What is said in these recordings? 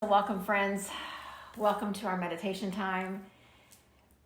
welcome, friends. Welcome to our meditation time.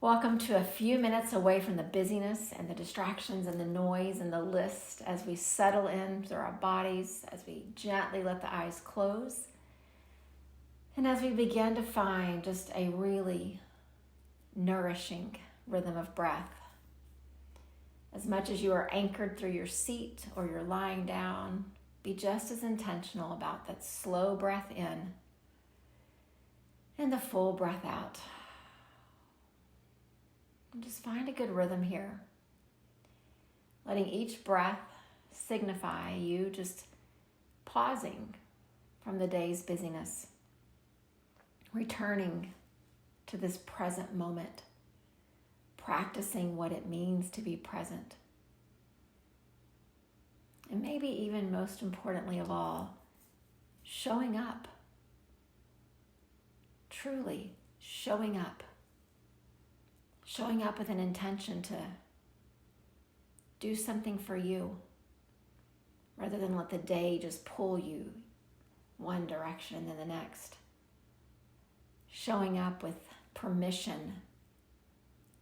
Welcome to a few minutes away from the busyness and the distractions and the noise and the list as we settle in through our bodies, as we gently let the eyes close, and as we begin to find just a really nourishing rhythm of breath. As much as you are anchored through your seat or you're lying down, be just as intentional about that slow breath in and the full breath out. And just find a good rhythm here. Letting each breath signify you just pausing from the day's busyness, returning to this present moment, practicing what it means to be present. And maybe even most importantly of all, showing up. Truly showing up. Showing up with an intention to do something for you, rather than let the day just pull you one direction and then the next. Showing up with permission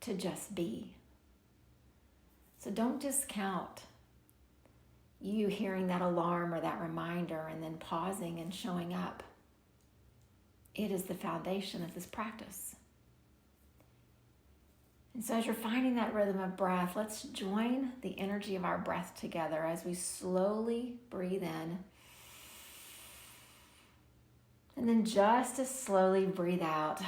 to just be. So don't discount you hearing that alarm or that reminder and then pausing and showing up. It is the foundation of this practice. And so as you're finding that rhythm of breath, let's join the energy of our breath together as we slowly breathe in. And then just as slowly breathe out.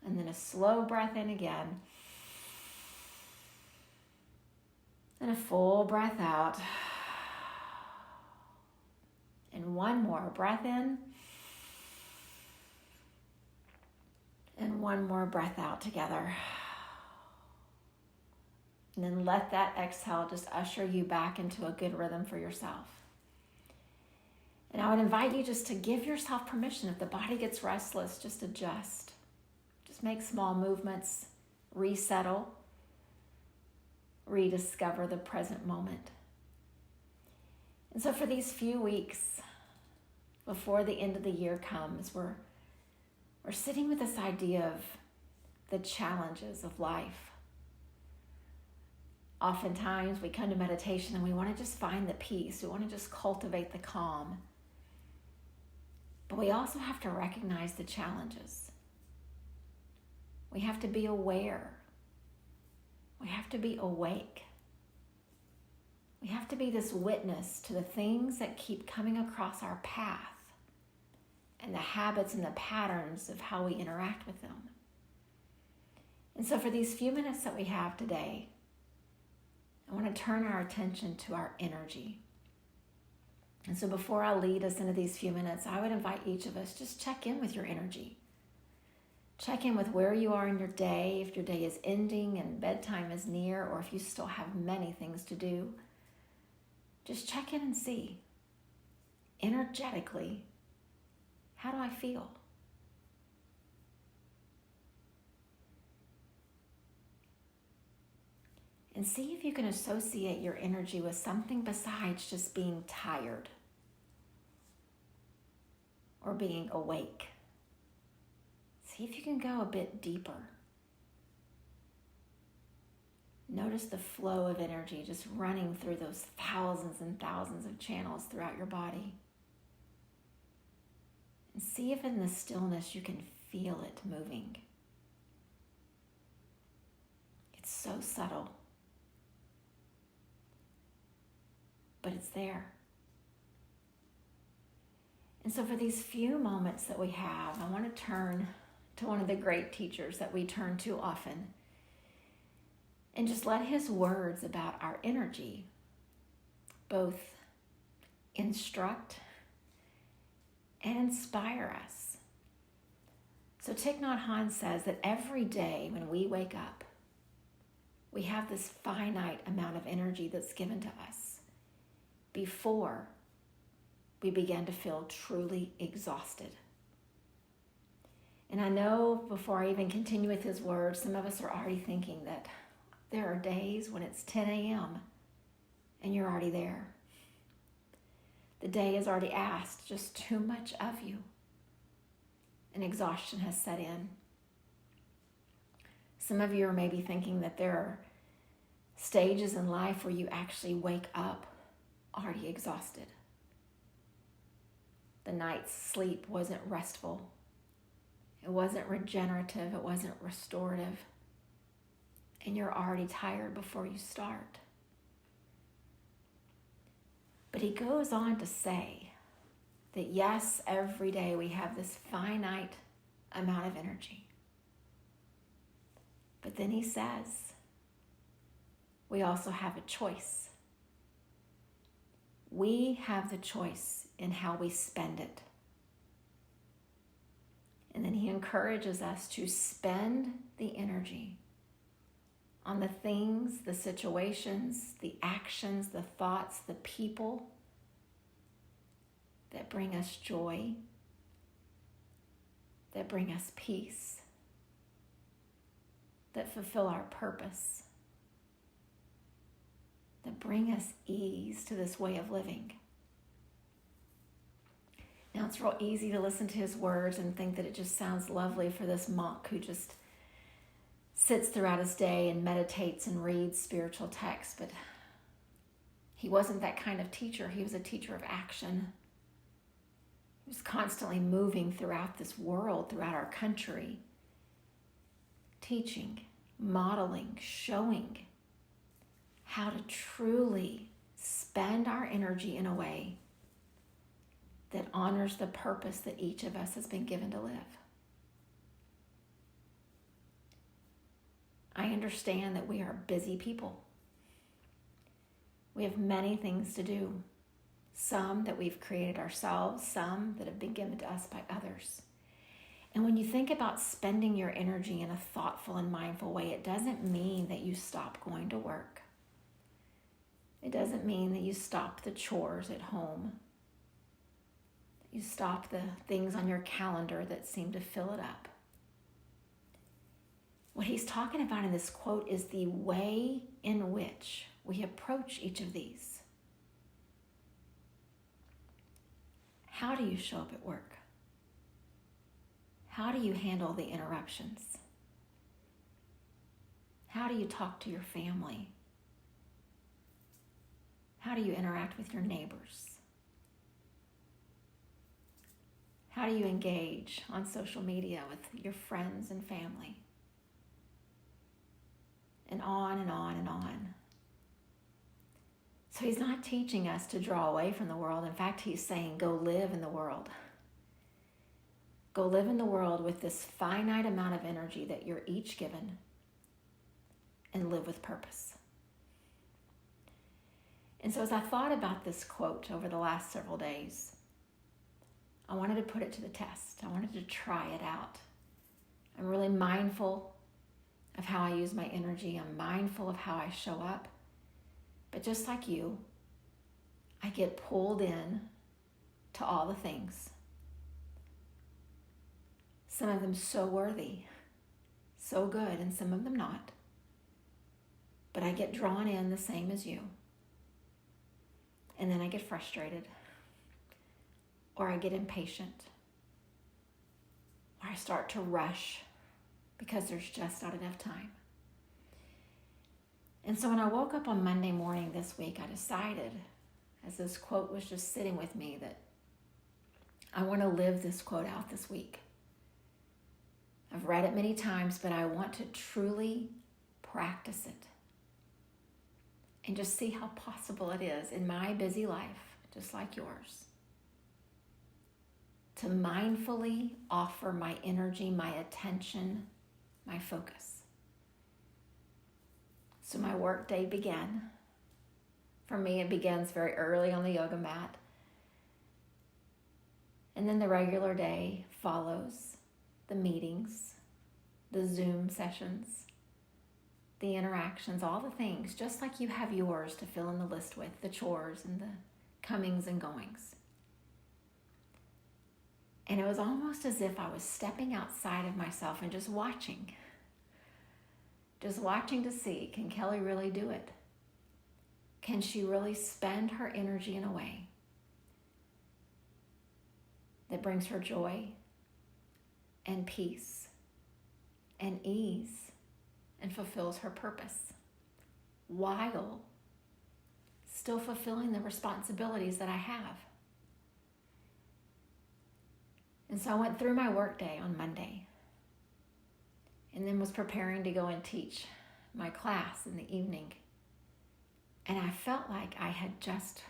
And then a slow breath in again. And a full breath out. And one more breath in. And one more breath out together. And then let that exhale just usher you back into a good rhythm for yourself. And I would invite you just to give yourself permission. If the body gets restless, just adjust. Just make small movements, resettle, rediscover the present moment. And so for these few weeks before the end of the year comes, we're sitting with this idea of the challenges of life. Oftentimes we come to meditation and we want to just find the peace. We want to just cultivate the calm. But we also have to recognize the challenges. We have to be aware. We have to be awake. We have to be this witness to the things that keep coming across our path and the habits and the patterns of how we interact with them. And so for these few minutes that we have today, I want to turn our attention to our energy. And so before I lead us into these few minutes, I would invite each of us, just check in with your energy. Check in with where you are in your day, if your day is ending and bedtime is near, or if you still have many things to do. Just check in and see, energetically, how do I feel? And see if you can associate your energy with something besides just being tired or being awake. See if you can go a bit deeper. Notice the flow of energy just running through those thousands and thousands of channels throughout your body. And see if in the stillness you can feel it moving. It's so subtle, but it's there. And so for these few moments that we have, I want to turn to one of the great teachers that we turn to often and just let his words about our energy both instruct and inspire us. So Thich Nhat Hanh says that every day when we wake up, we have this finite amount of energy that's given to us before we begin to feel truly exhausted. And I know before I even continue with his words, some of us are already thinking that there are days when it's 10 a.m. and you're already there. The day has already asked just too much of you, and exhaustion has set in. Some of you are maybe thinking that there are stages in life where you actually wake up already exhausted. The night's sleep wasn't restful. It wasn't regenerative. It wasn't restorative. And you're already tired before you start. But he goes on to say that yes, every day we have this finite amount of energy. But then he says, we also have a choice. We have the choice in how we spend it. And then he encourages us to spend the energy on the things, the situations, the actions, the thoughts, the people that bring us joy, that bring us peace, that fulfill our purpose, that bring us ease to this way of living. Now, it's real easy to listen to his words and think that it just sounds lovely for this monk who just sits throughout his day and meditates and reads spiritual texts, but he wasn't that kind of teacher. He was a teacher of action. He was constantly moving throughout this world, throughout our country, teaching, modeling, showing how to truly spend our energy in a way that honors the purpose that each of us has been given to live. I understand that we are busy people. We have many things to do. Some that we've created ourselves, some that have been given to us by others. And when you think about spending your energy in a thoughtful and mindful way, it doesn't mean that you stop going to work. It doesn't mean that you stop the chores at home. You stop the things on your calendar that seem to fill it up. What he's talking about in this quote is the way in which we approach each of these. How do you show up at work? How do you handle the interruptions? How do you talk to your family? How do you interact with your neighbors? How do you engage on social media with your friends and family? And on and on and on. So he's not teaching us to draw away from the world. In fact, he's saying, go live in the world. Go live in the world with this finite amount of energy that you're each given, and live with purpose. And so as I thought about this quote over the last several days, I wanted to put it to the test. I wanted to try it out. I'm really mindful of how I use my energy. I'm mindful of how I show up. But just like you, I get pulled in to all the things. Some of them so worthy, so good, and some of them not. But I get drawn in the same as you. And then I get frustrated, or I get impatient, or I start to rush because there's just not enough time. And so when I woke up on Monday morning this week, I decided, as this quote was just sitting with me, that I want to live this quote out this week. I've read it many times, but I want to truly practice it and just see how possible it is in my busy life, just like yours, to mindfully offer my energy, my attention, my focus. So my work day began. For me, it begins very early on the yoga mat. And then the regular day follows, the meetings, the Zoom sessions, the interactions, all the things, just like you have yours to fill in the list with, the chores and the comings and goings. And it was almost as if I was stepping outside of myself and just watching to see, can Kelly really do it? Can she really spend her energy in a way that brings her joy and peace and ease and fulfills her purpose while still fulfilling the responsibilities that I have. And so I went through my workday on Monday and then was preparing to go and teach my class in the evening. And I felt like I had just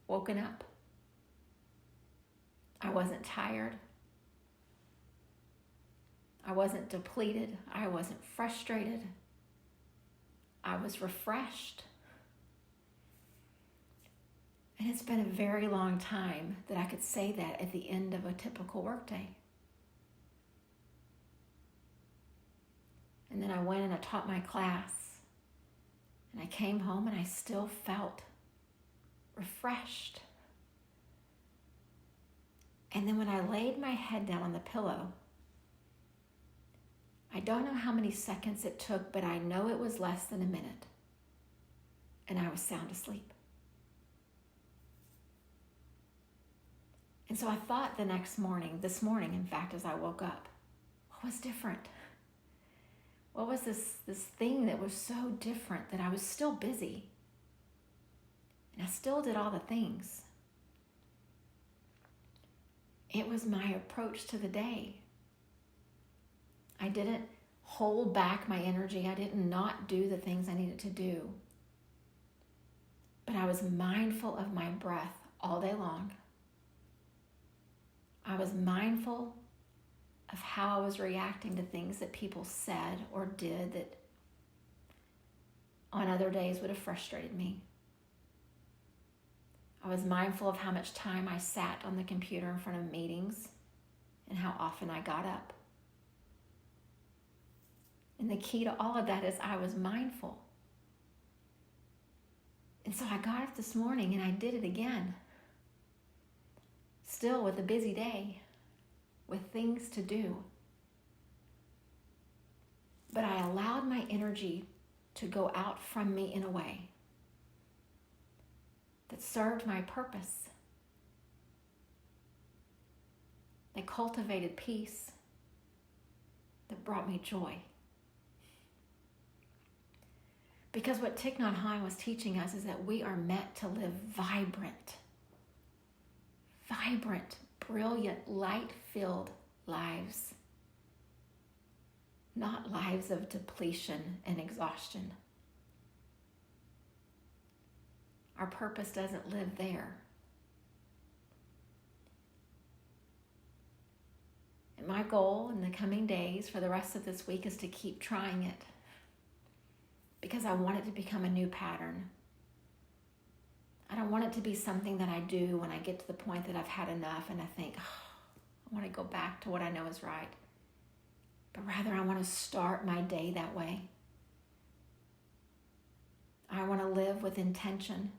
woken up. I wasn't tired. I wasn't depleted. I wasn't frustrated. I was refreshed. And it's been a very long time that I could say that at the end of a typical workday. And then I went and I taught my class. And I came home and I still felt refreshed. And then when I laid my head down on the pillow, I don't know how many seconds it took, but I know it was less than a minute. And I was sound asleep. And so I thought this morning, in fact, as I woke up, what was different? What was this thing that was so different that I was still busy? And I still did all the things. It was my approach to the day. I didn't hold back my energy. I did not do the things I needed to do. But I was mindful of my breath all day long. I was mindful of how I was reacting to things that people said or did that on other days would have frustrated me. I was mindful of how much time I sat on the computer in front of meetings and how often I got up. And the key to all of that is I was mindful. And so I got up this morning and I did it again. Still with a busy day, with things to do. But I allowed my energy to go out from me in a way that served my purpose, that cultivated peace, that brought me joy. Because what Thich Nhat Hanh was teaching us is that we are meant to live vibrant, brilliant, light-filled lives, not lives of depletion and exhaustion. Our purpose doesn't live there. And my goal in the coming days for the rest of this week is to keep trying it, because I want it to become a new pattern. I don't want it to be something that I do when I get to the point that I've had enough and I think, I want to go back to what I know is right. But rather, I want to start my day that way. I want to live with intention,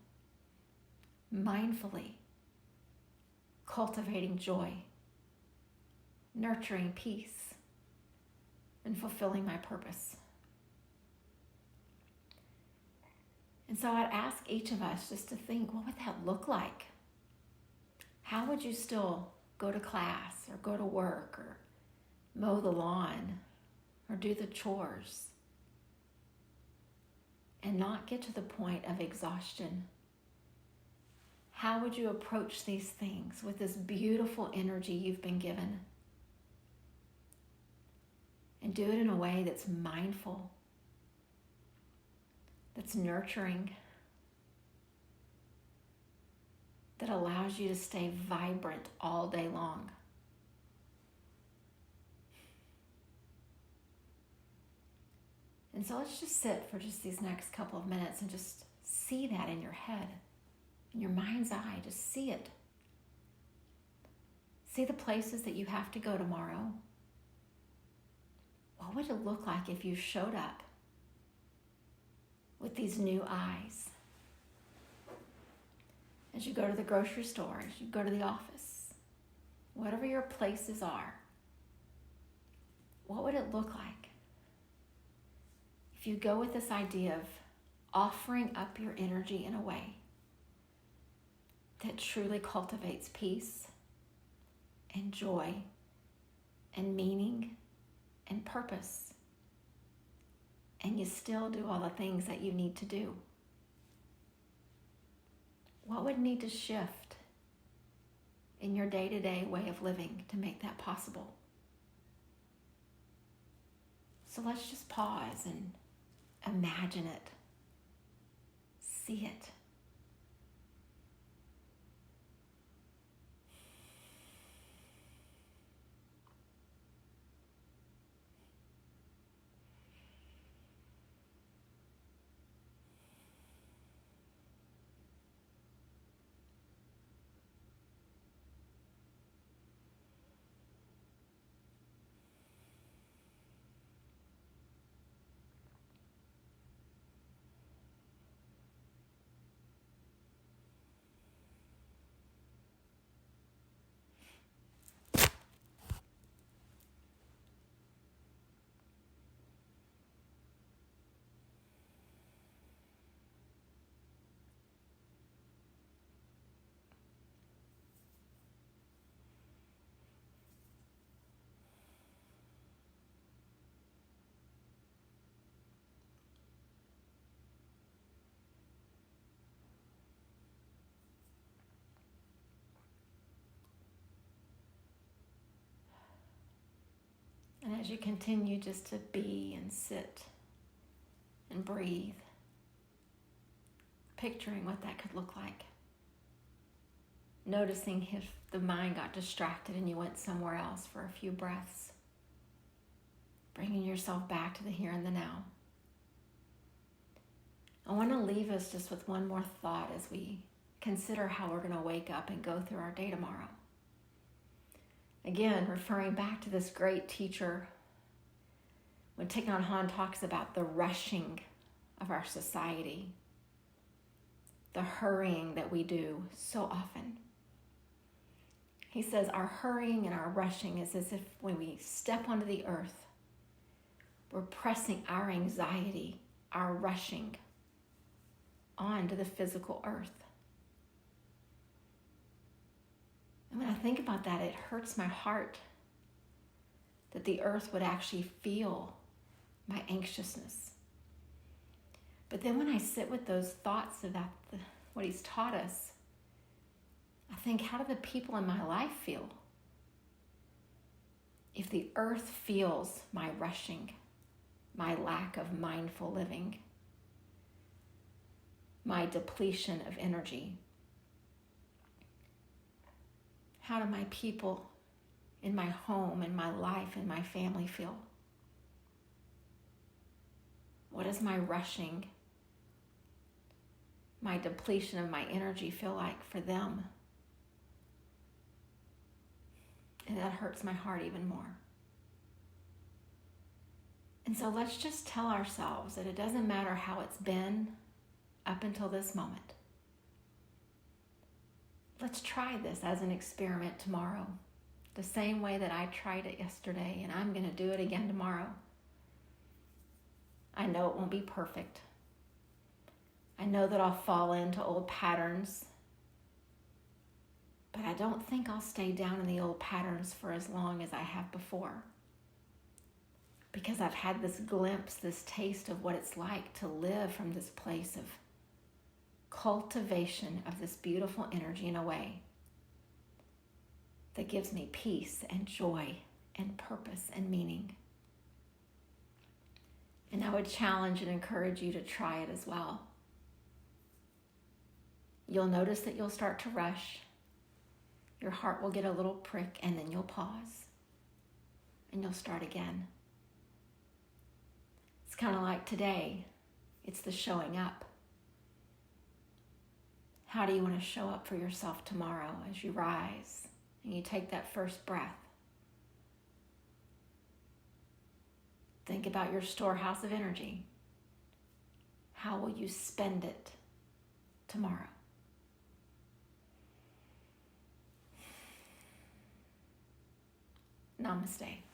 mindfully, cultivating joy, nurturing peace, and fulfilling my purpose. And so I'd ask each of us just to think, what would that look like? How would you still go to class or go to work or mow the lawn or do the chores and not get to the point of exhaustion? How would you approach these things with this beautiful energy you've been given? And do it in a way that's mindful, that's nurturing, that allows you to stay vibrant all day long. And so let's just sit for just these next couple of minutes and just see that in your head, in your mind's eye. Just see it. See the places that you have to go tomorrow. What would it look like if you showed up with these new eyes? As you go to the grocery store, as you go to the office, whatever your places are, what would it look like if you go with this idea of offering up your energy in a way that truly cultivates peace and joy and meaning and purpose, and you still do all the things that you need to do? What would need to shift in your day-to-day way of living to make that possible? So let's just pause and imagine it. See it. And as you continue just to be and sit and breathe, picturing what that could look like. Noticing if the mind got distracted and you went somewhere else for a few breaths. Bringing yourself back to the here and the now. I want to leave us just with one more thought as we consider how we're going to wake up and go through our day tomorrow. Again, referring back to this great teacher, when Thich Nhat Hanh talks about the rushing of our society, the hurrying that we do so often. He says our hurrying and our rushing is as if when we step onto the earth, we're pressing our anxiety, our rushing onto the physical earth. And when I think about that, it hurts my heart that the earth would actually feel my anxiousness. But then when I sit with those thoughts about what he's taught us, I think, how do the people in my life feel? If the earth feels my rushing, my lack of mindful living, my depletion of energy, how do my people in my home, in my life, in my family feel? What does my rushing, my depletion of my energy feel like for them? And that hurts my heart even more. And so let's just tell ourselves that it doesn't matter how it's been up until this moment. Let's try this as an experiment tomorrow, the same way that I tried it yesterday, and I'm going to do it again tomorrow. I know it won't be perfect. I know that I'll fall into old patterns, but I don't think I'll stay down in the old patterns for as long as I have before, because I've had this glimpse, this taste of what it's like to live from this place of cultivation of this beautiful energy in a way that gives me peace and joy and purpose and meaning. And I would challenge and encourage you to try it as well. You'll notice that you'll start to rush. Your heart will get a little prick, and then you'll pause and you'll start again. It's kind of like today. It's the showing up. How do you want to show up for yourself tomorrow as you rise and you take that first breath? Think about your storehouse of energy. How will you spend it tomorrow? Namaste.